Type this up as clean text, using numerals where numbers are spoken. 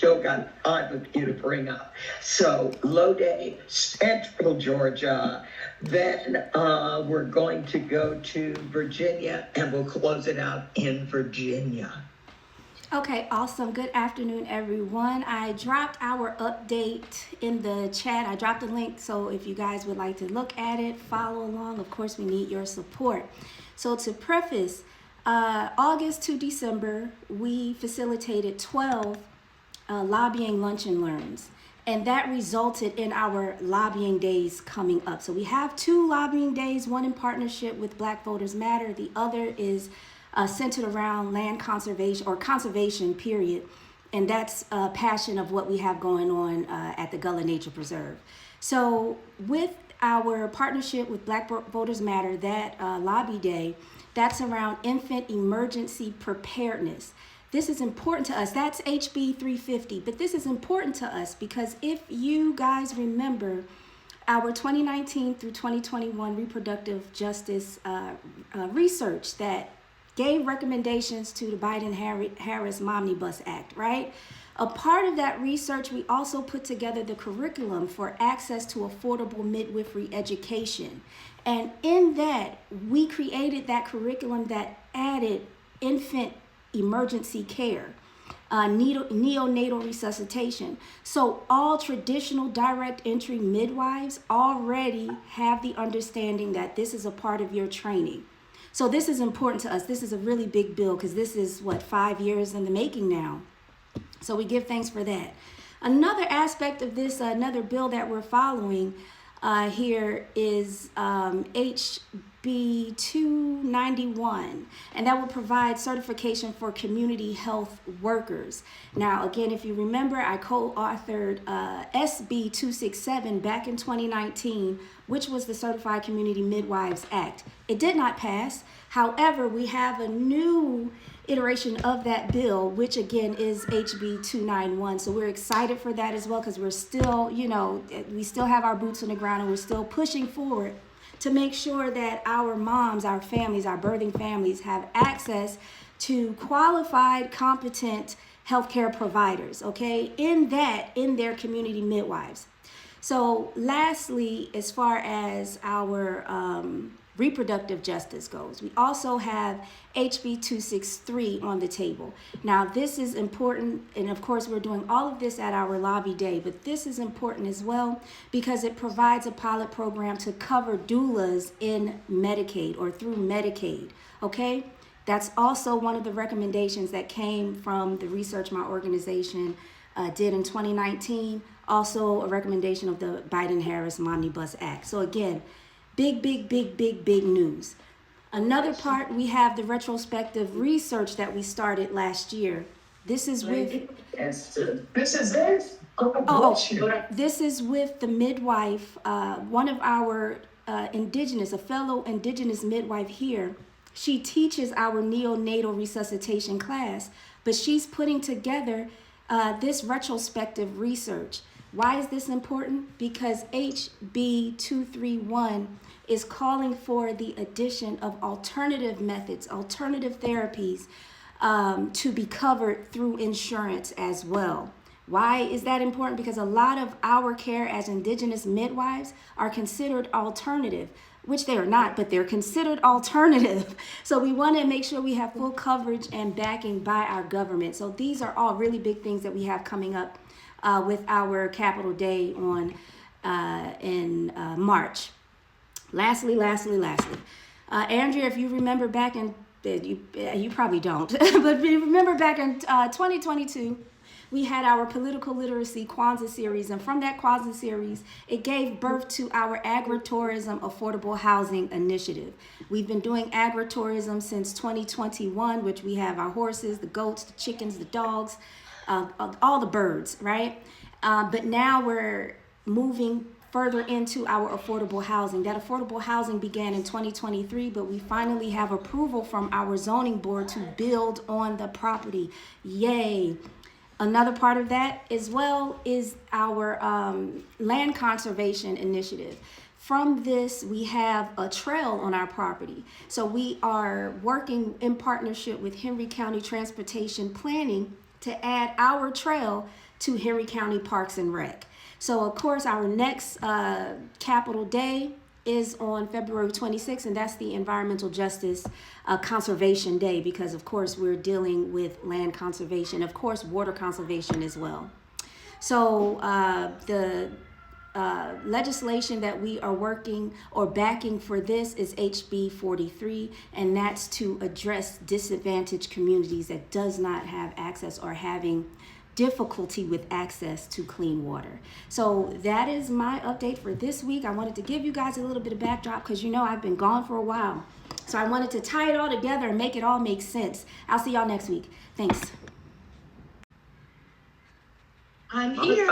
still got 5 of you to bring up. So Lodi, Central Georgia. Then we're going to go to Virginia, and we'll close it out in Virginia. Okay, awesome. Good afternoon, everyone. I dropped our update in the chat. I dropped a link, so if you guys would like to look at it, follow along. Of course, we need your support. So to preface, August to December, we facilitated 12 lobbying lunch and learns. And that resulted in our lobbying days coming up. So we have 2 lobbying days, one in partnership with Black Voters Matter. The other is centered around land conservation or conservation, period. And that's a passion of what we have going on at the Gullah Nature Preserve. So with our partnership with Black Voters Matter, that lobby day, that's around infant emergency preparedness. This is important to us. That's HB 350, but this is important to us because if you guys remember our 2019 through 2021 reproductive justice research that gave recommendations to the Biden-Harris Omnibus Act, right? A part of that research, we also put together the curriculum for access to affordable midwifery education. And in that, we created that curriculum that added infant emergency care, neonatal resuscitation. So all traditional direct entry midwives already have the understanding that this is a part of your training. So this is important to us. This is a really big bill because this is, 5 years in the making now. So we give thanks for that. Another aspect of this, another bill that we're following here is HB 291, and that will provide certification for community health workers. Now, again, if you remember, I co-authored SB 267 back in 2019, which was the Certified Community Midwives Act. It did not pass. However, we have a new iteration of that bill, which again is HB 291. So we're excited for that as well because we're still, we still have our boots on the ground and we're still pushing forward to make sure that our moms, our families, our birthing families have access to qualified, competent healthcare providers, okay, in their community midwives. So lastly, as far as our reproductive justice goes, we also have HB 263 on the table. Now, this is important, and of course, we're doing all of this at our lobby day, but this is important as well because it provides a pilot program to cover doulas in Medicaid or through Medicaid, okay? That's also one of the recommendations that came from the research my organization did in 2019, also a recommendation of the Biden-Harris Omnibus Act. So again, big news. Another part, we have the retrospective research that we started last year. This is with this is with the midwife, one of our a fellow indigenous midwife here. She teaches our neonatal resuscitation class, but she's putting together this retrospective research. Why is this important? Because HB 231 is calling for the addition of alternative methods, alternative therapies to be covered through insurance as well. Why is that important? Because a lot of our care as indigenous midwives are considered alternative, which they are not, but they're considered alternative. So we want to make sure we have full coverage and backing by our government. So these are all really big things that we have coming up with our Capitol Day on in March. Lastly, Andrea, if you remember back in, you probably don't, but if you remember back in 2022, we had our political literacy Kwanzaa series, and from that Kwanzaa series, it gave birth to our agritourism affordable housing initiative. We've been doing agritourism since 2021, which we have our horses, the goats, the chickens, the dogs, all the birds, right? But now we're moving further into our affordable housing. That affordable housing began in 2023, but we finally have approval from our zoning board to build on the property. Yay. Another part of that as well is our land conservation initiative. From this, we have a trail on our property. So we are working in partnership with Henry County Transportation Planning to add our trail to Henry County Parks and Rec. So of course our next Capital Day is on February 26th, and that's the Environmental Justice Conservation Day, because of course we're dealing with land conservation, of course water conservation as well. So the legislation that we are working or backing for this is HB 43, and that's to address disadvantaged communities that does not have access or having difficulty with access to clean water. So that is my update for this week. I wanted to give you guys a little bit of backdrop because you know I've been gone for a while. So I wanted to tie it all together and make it all make sense. I'll see y'all next week. Thanks. I'm here.